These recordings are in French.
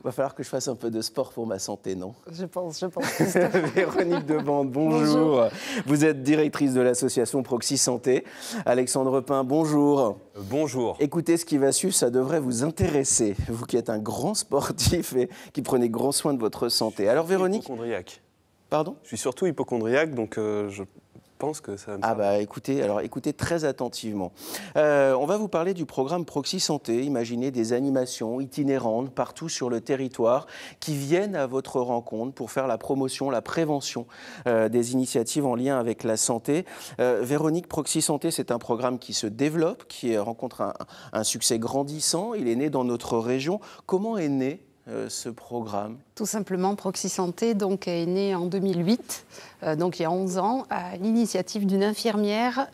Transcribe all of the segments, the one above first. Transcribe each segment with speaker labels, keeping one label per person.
Speaker 1: Va falloir que je fasse un peu de sport pour ma santé, non?
Speaker 2: Je pense.
Speaker 1: Véronique Debande, bonjour. Vous êtes directrice de l'association Proxy Santé. Alexandre Pin, bonjour.
Speaker 3: Bonjour.
Speaker 1: Écoutez, ce qui va suivre, ça devrait vous intéresser. Vous qui êtes un grand sportif et qui prenez grand soin de votre santé. Alors Véronique...
Speaker 3: Hypochondriaque.
Speaker 1: Pardon?
Speaker 3: Je suis surtout hypochondriaque, donc je pense que ça va me
Speaker 1: servir. Écoutez très attentivement. On va vous parler du programme Proxy Santé. Imaginez des animations itinérantes partout sur le territoire qui viennent à votre rencontre pour faire la promotion, la prévention des initiatives en lien avec la santé. Véronique, Proxy Santé, c'est un programme qui se développe, qui rencontre un succès grandissant. Il est né dans notre région. Comment est né ce programme?
Speaker 2: Tout simplement, Proxy Santé donc, est né en 2008, donc il y a 11 ans, à l'initiative d'une infirmière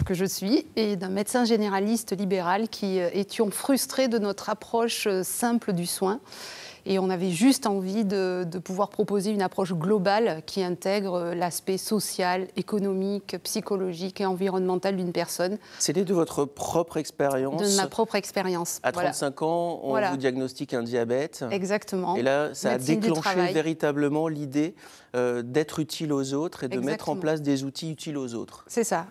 Speaker 2: que je suis et d'un médecin généraliste libéral qui étions frustrés de notre approche simple du soin. Et on avait juste envie de pouvoir proposer une approche globale qui intègre l'aspect social, économique, psychologique et environnemental d'une personne.
Speaker 1: C'est né de votre propre expérience?
Speaker 2: De ma propre expérience.
Speaker 1: À 35 ans, on vous diagnostique un diabète.
Speaker 2: Exactement.
Speaker 1: Et là, ça a déclenché véritablement l'idée d'être utile aux autres et de mettre en place des outils utiles aux autres.
Speaker 2: C'est ça.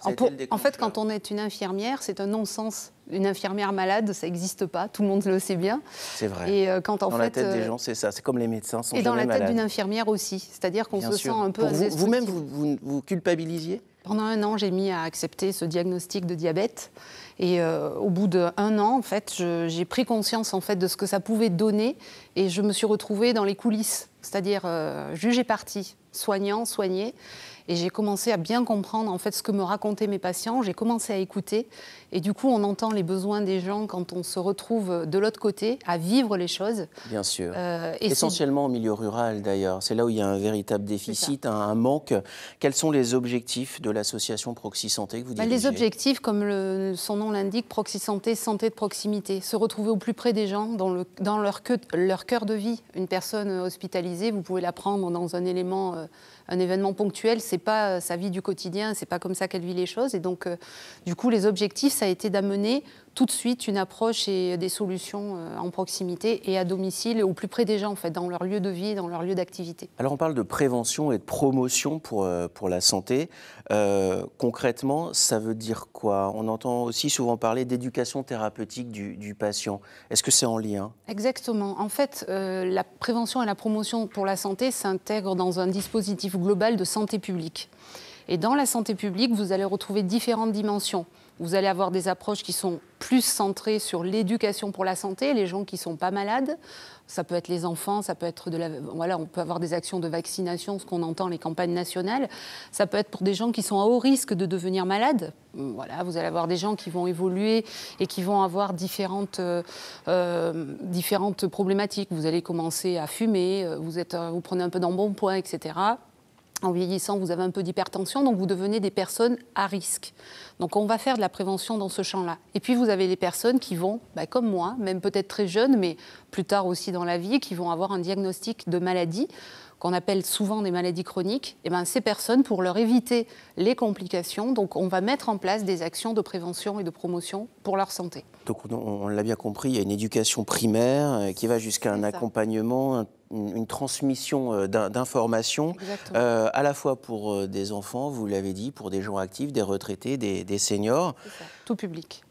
Speaker 2: En fait, quand on est une infirmière, c'est un non-sens. Une infirmière malade, ça n'existe pas, tout le monde le sait bien.
Speaker 1: C'est vrai.
Speaker 2: Et
Speaker 1: dans la tête des gens, c'est ça. C'est comme les médecins sont jamais malades.
Speaker 2: Et dans la tête d'une infmière aussi. C'est-à-dire qu'on se sent un peu indestructible.
Speaker 1: Vous-même, vous culpabilisiez?
Speaker 2: Pendant 1 an, j'ai mis à accepter ce diagnostic de diabète. Et au bout d'1 an, en fait, j'ai pris conscience en fait, de ce que ça pouvait donner. Et je me suis retrouvée dans les coulisses. C'est-à-dire juge et partie, soignant, soigné. Et j'ai commencé à bien comprendre en fait, ce que me racontaient mes patients. J'ai commencé à écouter. Et du coup, on entend les besoins des gens quand on se retrouve de l'autre côté, à vivre les choses.
Speaker 1: Bien sûr. Essentiellement en milieu rural, d'ailleurs. C'est là où il y a un véritable déficit, un manque. Quels sont les objectifs de l'association Proxy Santé que vous dirigez?
Speaker 2: Les objectifs, comme son nom l'indique, Proxy Santé, santé de proximité. Se retrouver au plus près des gens, dans leur cœur de vie. Une personne hospitalisée, vous pouvez la prendre dans un événement ponctuel, c'est pas sa vie du quotidien, c'est pas comme ça qu'elle vit les choses. Et donc, du coup, les objectifs, ça a été d'amener tout de suite une approche et des solutions en proximité et à domicile, au plus près des gens, en fait, dans leur lieu de vie, dans leur lieu d'activité.
Speaker 1: Alors, on parle de prévention et de promotion pour la santé. Concrètement, ça veut dire quoi? On entend aussi souvent parler d'éducation thérapeutique du patient. Est-ce que c'est en lien?
Speaker 2: Exactement. En fait, la prévention et la promotion pour la santé s'intègrent dans un dispositif global de santé publique. Et dans la santé publique, vous allez retrouver différentes dimensions. Vous allez avoir des approches qui sont plus centrées sur l'éducation pour la santé, les gens qui ne sont pas malades. Ça peut être les enfants, ça peut être on peut avoir des actions de vaccination, ce qu'on entend, les campagnes nationales. Ça peut être pour des gens qui sont à haut risque de devenir malades. Voilà, vous allez avoir des gens qui vont évoluer et qui vont avoir différentes problématiques. Vous allez commencer à fumer, vous prenez un peu d'embonpoint, etc. En vieillissant, vous avez un peu d'hypertension, donc vous devenez des personnes à risque. Donc on va faire de la prévention dans ce champ-là. Et puis vous avez les personnes qui vont, comme moi, même peut-être très jeunes, mais plus tard aussi dans la vie, qui vont avoir un diagnostic de maladie, qu'on appelle souvent des maladies chroniques. Et ces personnes, pour leur éviter les complications, donc on va mettre en place des actions de prévention et de promotion pour leur santé.
Speaker 1: Donc on l'a bien compris, il y a une éducation primaire qui va jusqu'à un accompagnement, une transmission d'informations, à la fois pour des enfants, vous l'avez dit, pour des gens actifs, des retraités, des seniors.
Speaker 2: C'est ça, tout public.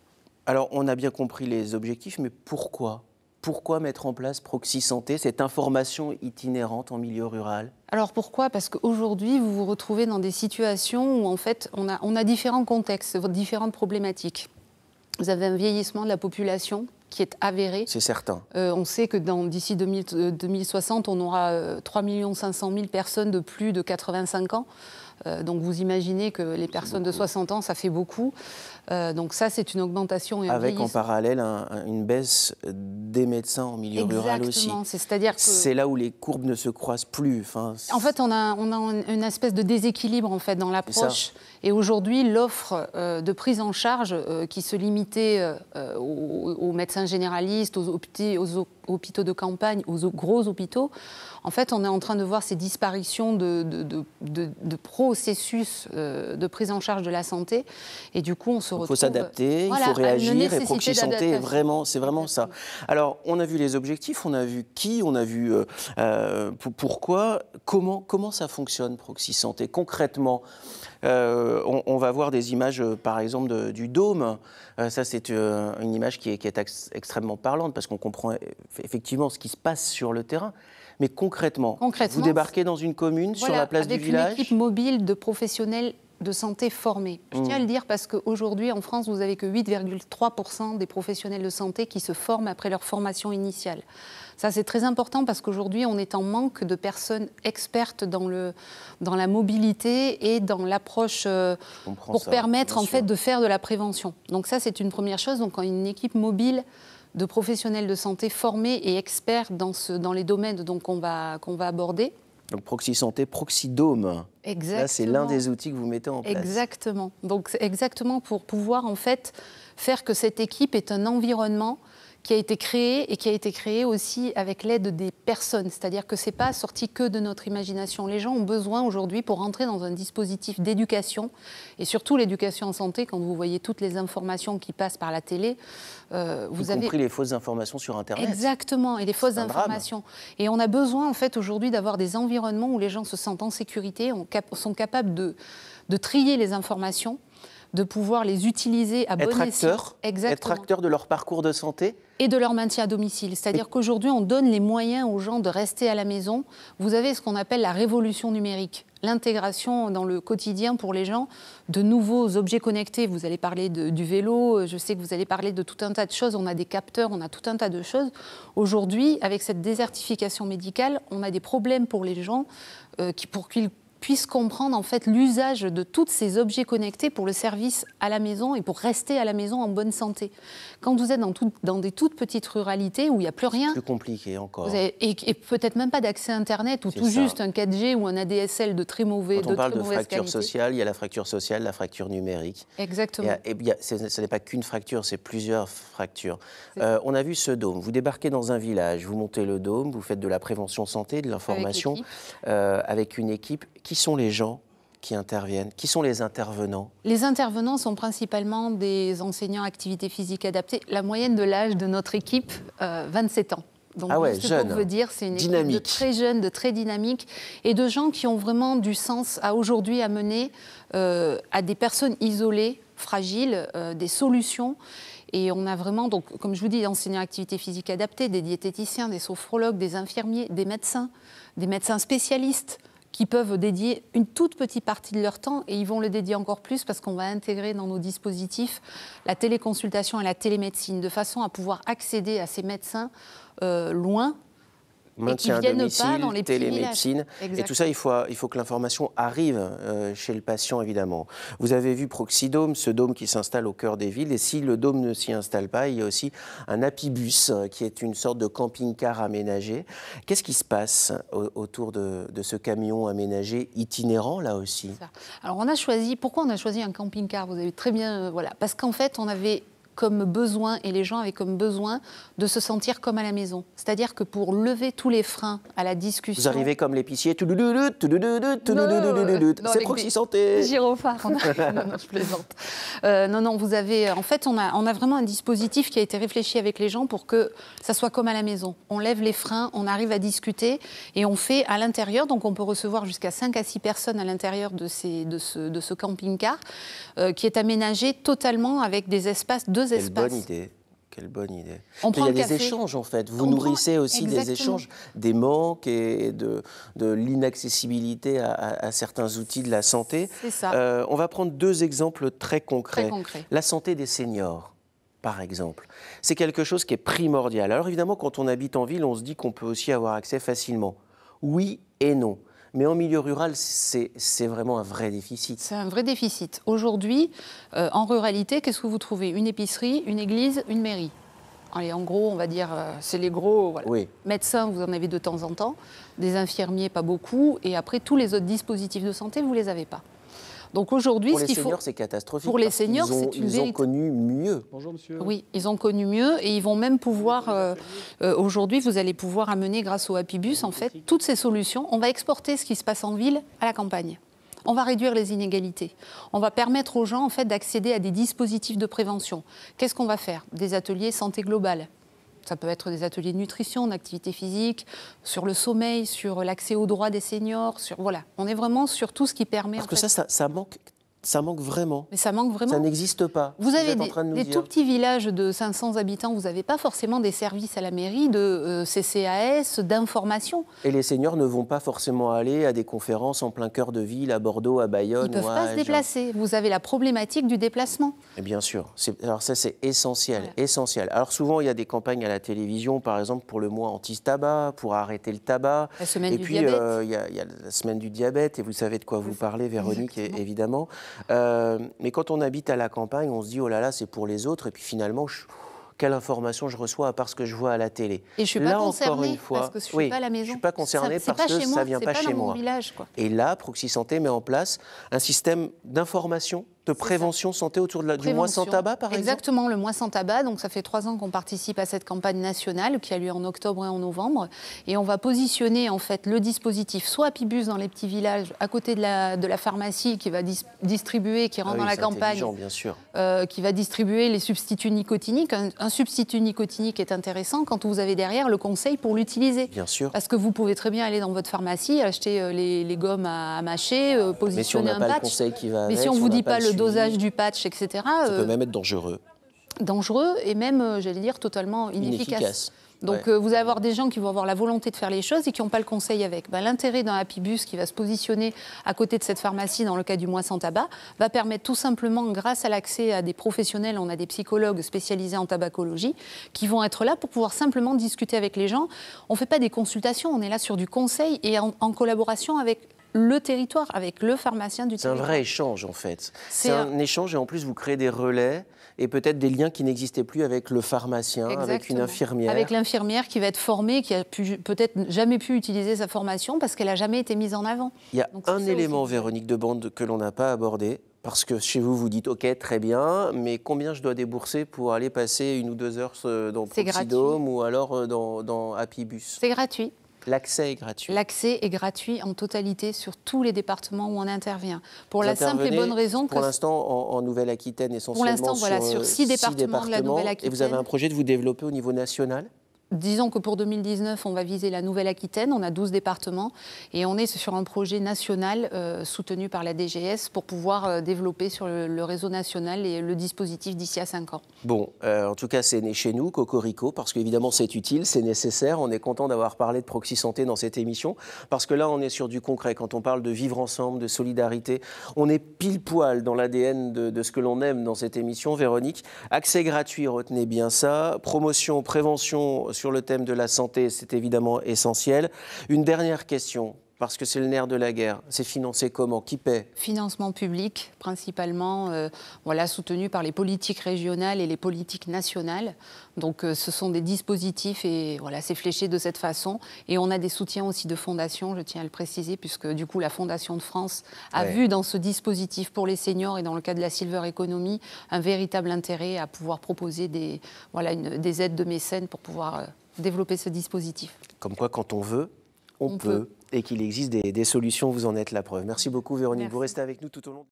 Speaker 1: Alors, on a bien compris les objectifs, mais pourquoi? Pourquoi mettre en place Proxy Santé, cette information itinérante en milieu rural?
Speaker 2: Alors pourquoi? Parce qu'aujourd'hui, vous vous retrouvez dans des situations où en fait, on a différents contextes, différentes problématiques. Vous avez un vieillissement de la population qui est avéré.
Speaker 1: C'est certain.
Speaker 2: On sait que d'ici 2060, on aura 3 500 000 personnes de plus de 85 ans. Donc vous imaginez que les personnes de 60 ans, ça fait beaucoup. Donc ça, c'est une augmentation. Et
Speaker 1: avec en parallèle une baisse des médecins en milieu rural aussi.
Speaker 2: Exactement. C'est-à-dire que
Speaker 1: c'est là où les courbes ne se croisent plus.
Speaker 2: En fait, on a une espèce de déséquilibre en fait, dans l'approche. Et aujourd'hui, l'offre de prise en charge qui se limitait aux médecins généralistes, aux hôpitaux de campagne, aux gros hôpitaux, en fait, on est en train de voir ces disparitions de processus de prise en charge de la santé. Et du coup, on se retrouve...
Speaker 1: Il faut s'adapter, il faut réagir, et Proxy Santé, c'est vraiment ça. Alors, on a vu les objectifs, on a vu qui, on a vu pourquoi, comment ça fonctionne, Proxy Santé, concrètement. On va voir des images, par exemple, du dôme. Ça, c'est une image qui est extrêmement parlante, parce qu'on comprend effectivement ce qui se passe sur le terrain. Mais concrètement, vous débarquez dans une commune, sur la place du village.
Speaker 2: Avec une équipe mobile de professionnels de santé formés. Je tiens à le dire parce qu'aujourd'hui, en France, vous n'avez que 8,3% des professionnels de santé qui se forment après leur formation initiale. Ça, c'est très important parce qu'aujourd'hui, on est en manque de personnes expertes dans la mobilité et dans l'approche pour permettre en fait de faire de la prévention. Donc ça, c'est une première chose. Donc, une équipe mobile de professionnels de santé formés et experts dans les domaines qu'on va aborder.
Speaker 1: Donc Proxy Santé, Proxy Dôme.
Speaker 2: Exactement.
Speaker 1: Là, c'est l'un des outils que vous mettez en place.
Speaker 2: Exactement. Donc c'est exactement pour pouvoir en fait faire que cette équipe est un environnement qui a été créé et qui a été créé aussi avec l'aide des personnes. C'est-à-dire que ce n'est pas sorti que de notre imagination. Les gens ont besoin aujourd'hui, pour rentrer dans un dispositif d'éducation, et surtout l'éducation en santé, quand vous voyez toutes les informations qui passent par la télé,
Speaker 1: vous avez compris les fausses informations sur Internet.
Speaker 2: Exactement, et les fausses informations. Et on a besoin en fait aujourd'hui d'avoir des environnements où les gens se sentent en sécurité, sont capables de trier les informations, de pouvoir les utiliser à bon escient.
Speaker 1: Être acteur de leur parcours de santé
Speaker 2: et de leur maintien à domicile. C'est-à-dire qu'aujourd'hui, on donne les moyens aux gens de rester à la maison. Vous avez ce qu'on appelle la révolution numérique, l'intégration dans le quotidien pour les gens de nouveaux objets connectés. Vous allez parler du vélo, je sais que vous allez parler de tout un tas de choses. On a des capteurs, on a tout un tas de choses. Aujourd'hui, avec cette désertification médicale, on a des problèmes pour les gens pour qu'ils puissent comprendre en fait l'usage de tous ces objets connectés pour le service à la maison et pour rester à la maison en bonne santé. Quand vous êtes dans des toutes petites ruralités où il n'y a plus rien...
Speaker 1: C'est plus compliqué encore.
Speaker 2: Et peut-être même pas d'accès à Internet ou tout juste un 4G ou un ADSL de très mauvaise qualité.
Speaker 1: Quand on parle de fracture sociale, il y a la fracture sociale, la fracture numérique.
Speaker 2: Exactement.
Speaker 1: Ce n'est pas qu'une fracture, c'est plusieurs fractures. On a vu ce dôme. Vous débarquez dans un village, vous montez le dôme, vous faites de la prévention santé, de l'information avec une équipe. Qui sont les gens qui interviennent? Qui sont les intervenants? Les
Speaker 2: intervenants sont principalement des enseignants activité physique adaptée. La moyenne de l'âge de notre équipe, 27 ans. Donc,
Speaker 1: jeune,
Speaker 2: pour vous dire, c'est une
Speaker 1: dynamique.
Speaker 2: Équipe de très jeune, de très dynamique, et de gens qui ont vraiment du sens à aujourd'hui amener à des personnes isolées, fragiles, des solutions. Et on a vraiment, donc, comme je vous dis, des enseignants activité physique adaptée, des diététiciens, des sophrologues, des infirmiers, des médecins spécialistes, qui peuvent dédier une toute petite partie de leur temps, et ils vont le dédier encore plus parce qu'on va intégrer dans nos dispositifs la téléconsultation et la télémédecine, de façon à pouvoir accéder à ces médecins loin,
Speaker 1: maintien à domicile, télémédecine. Et tout ça, il faut que l'information arrive chez le patient, évidemment. Vous avez vu Proxy Dôme, ce dôme qui s'installe au cœur des villes. Et si le dôme ne s'y installe pas, il y a aussi un Apibus, qui est une sorte de camping-car aménagé. Qu'est-ce qui se passe autour de ce camion aménagé itinérant, là aussi?
Speaker 2: Alors, pourquoi on a choisi un camping-car? Vous avez très bien... parce qu'en fait, on avait comme besoin, et les gens avaient comme besoin de se sentir comme à la maison. C'est-à-dire que pour lever tous les freins à la discussion...
Speaker 1: Vous arrivez comme l'épicier, c'est Proxy Santé.
Speaker 2: Gyrophare. Non, je plaisante. Non, vous avez... En fait, on a vraiment un dispositif qui a été réfléchi avec les gens pour que ça soit comme à la maison. On lève les freins, on arrive à discuter, et on fait à l'intérieur, donc on peut recevoir jusqu'à 5 à 6 personnes à l'intérieur de ce camping-car, qui est aménagé totalement avec des espaces,
Speaker 1: Quelle bonne idée. Il y a des échanges, en fait. Vous nourrissez aussi des échanges, des manques et de l'inaccessibilité à certains outils de la santé.
Speaker 2: C'est ça.
Speaker 1: On va prendre 2 exemples très concrets. La santé des seniors, par exemple. C'est quelque chose qui est primordial. Alors évidemment, quand on habite en ville, on se dit qu'on peut aussi avoir accès facilement. Oui et non. Mais en milieu rural, c'est vraiment un vrai déficit.
Speaker 2: C'est un vrai déficit. Aujourd'hui, en ruralité, qu'est-ce que vous trouvez? Une épicerie, une église, une mairie. Allez, en gros, on va dire, c'est les gros. Voilà.
Speaker 1: Oui.
Speaker 2: Médecins, vous en avez de temps en temps. Des infirmiers, pas beaucoup. Et après, tous les autres dispositifs de santé, vous ne les avez pas. Donc aujourd'hui,
Speaker 1: pour les seniors, c'est catastrophique.
Speaker 2: Pour les seniors, c'est une vérité.
Speaker 1: Ils ont connu mieux.
Speaker 3: Bonjour, monsieur.
Speaker 2: Oui, ils ont connu mieux et ils vont même pouvoir... aujourd'hui, vous allez pouvoir amener, grâce au Apibus, en fait, toutes ces solutions. On va exporter ce qui se passe en ville à la campagne. On va réduire les inégalités. On va permettre aux gens en fait, d'accéder à des dispositifs de prévention. Qu'est-ce qu'on va faire? Des ateliers santé globale. Ça peut être des ateliers de nutrition, d'activité physique, sur le sommeil, sur l'accès aux droits des seniors. Voilà. On est vraiment sur tout ce qui permet...
Speaker 1: Parce que ça manque vraiment.
Speaker 2: Mais ça manque vraiment.
Speaker 1: Ça n'existe pas.
Speaker 2: Vous avez des tout petits villages de 500 habitants, vous n'avez pas forcément des services à la mairie de CCAS, d'information.
Speaker 1: Et les seniors ne vont pas forcément aller à des conférences en plein cœur de ville, à Bordeaux, à Bayonne.
Speaker 2: Ils ne peuvent pas se déplacer. Vous avez la problématique du déplacement.
Speaker 1: Et bien sûr. Alors ça, c'est essentiel, voilà. Essentiel. Alors souvent, il y a des campagnes à la télévision, par exemple, pour le mois anti-tabac, pour arrêter le tabac.
Speaker 2: La semaine du diabète.
Speaker 1: Il y a la semaine du diabète, et vous savez de quoi vous parlez, Véronique, évidemment. Mais quand on habite à la campagne, on se dit, oh là là, c'est pour les autres, et puis finalement, quelle information je reçois à part ce que je vois à la télé.
Speaker 2: Et je ne suis pas concernée parce que je ne suis pas à la maison.
Speaker 1: Je ne suis pas concernée parce que ça ne vient pas chez moi.
Speaker 2: Village,
Speaker 1: et là, Proxy Santé met en place un système d'information, de prévention santé autour du mois sans tabac, par exemple.
Speaker 2: Exactement, le mois sans tabac. Donc ça fait 3 ans qu'on participe à cette campagne nationale qui a lieu en octobre et en novembre. Et on va positionner en fait le dispositif soit à Pibus dans les petits villages, à côté de la pharmacie qui va distribuer, qui rentre dans la campagne,
Speaker 1: bien sûr.
Speaker 2: Qui va distribuer les substituts nicotiniques. Un substitut nicotinique est intéressant quand vous avez derrière le conseil pour l'utiliser.
Speaker 1: Bien sûr.
Speaker 2: Parce que vous pouvez très bien aller dans votre pharmacie, acheter les gommes à mâcher, positionner un patch.
Speaker 1: Mais si on n'a pas le conseil qui va avec,
Speaker 2: mais si on ne vous dit pas le dosage du patch, etc.
Speaker 1: Ça peut même être dangereux.
Speaker 2: Dangereux et même, j'allais dire, totalement inefficace. Donc vous allez avoir des gens qui vont avoir la volonté de faire les choses et qui n'ont pas le conseil avec. L'intérêt d'un Happy Bus qui va se positionner à côté de cette pharmacie dans le cas du mois sans tabac va permettre tout simplement, grâce à l'accès à des professionnels, on a des psychologues spécialisés en tabacologie qui vont être là pour pouvoir simplement discuter avec les gens. On ne fait pas des consultations, on est là sur du conseil et en collaboration avec le territoire, avec le pharmacien du territoire.
Speaker 1: C'est un vrai échange en fait. C'est un échange et en plus vous créez des relais et peut-être des liens qui n'existaient plus avec le pharmacien, exactement. Avec une infirmière.
Speaker 2: Avec l'infirmière qui va être formée, qui a peut-être jamais pu utiliser sa formation parce qu'elle n'a jamais été mise en avant.
Speaker 1: Il y a un élément, Véronique Debande, que l'on n'a pas abordé. Parce que chez vous, vous dites, OK, très bien, mais combien je dois débourser pour aller passer 1 ou 2 heures dans Proxydome ou alors dans Happy Bus?
Speaker 2: C'est gratuit.
Speaker 1: L'accès est gratuit.
Speaker 2: L'accès est gratuit en totalité sur tous les départements où on intervient. Pour la simple et bonne raison que...
Speaker 1: Pour l'instant, en Nouvelle-Aquitaine, essentiellement.
Speaker 2: Pour l'instant, voilà, sur 6 départements de la Nouvelle-Aquitaine.
Speaker 1: Et vous avez un projet de vous développer au niveau national ?
Speaker 2: Disons que pour 2019, on va viser la Nouvelle-Aquitaine. On a 12 départements et on est sur un projet national soutenu par la DGS pour pouvoir développer sur le réseau national et le dispositif d'ici à 5 ans.
Speaker 1: Bon, en tout cas, c'est né chez nous, Cocorico, parce qu'évidemment, c'est utile, c'est nécessaire. On est content d'avoir parlé de Proxy Santé dans cette émission parce que là, on est sur du concret. Quand on parle de vivre ensemble, de solidarité, on est pile poil dans l'ADN de ce que l'on aime dans cette émission, Véronique. Accès gratuit, retenez bien ça. Promotion, prévention sur le thème de la santé, c'est évidemment essentiel. Une dernière question, parce que c'est le nerf de la guerre. C'est financé comment? Qui paie?
Speaker 2: Financement public, principalement soutenu par les politiques régionales et les politiques nationales. Donc ce sont des dispositifs et c'est fléché de cette façon. Et on a des soutiens aussi de fondations, je tiens à le préciser, puisque du coup la Fondation de France a vu dans ce dispositif pour les seniors et dans le cas de la Silver Economy un véritable intérêt à pouvoir proposer des aides de mécènes pour pouvoir développer ce dispositif.
Speaker 1: Comme quoi, quand on veut, on peut. Et qu'il existe des solutions, vous en êtes la preuve. Merci beaucoup, Véronique. Merci. Vous restez avec nous tout au long.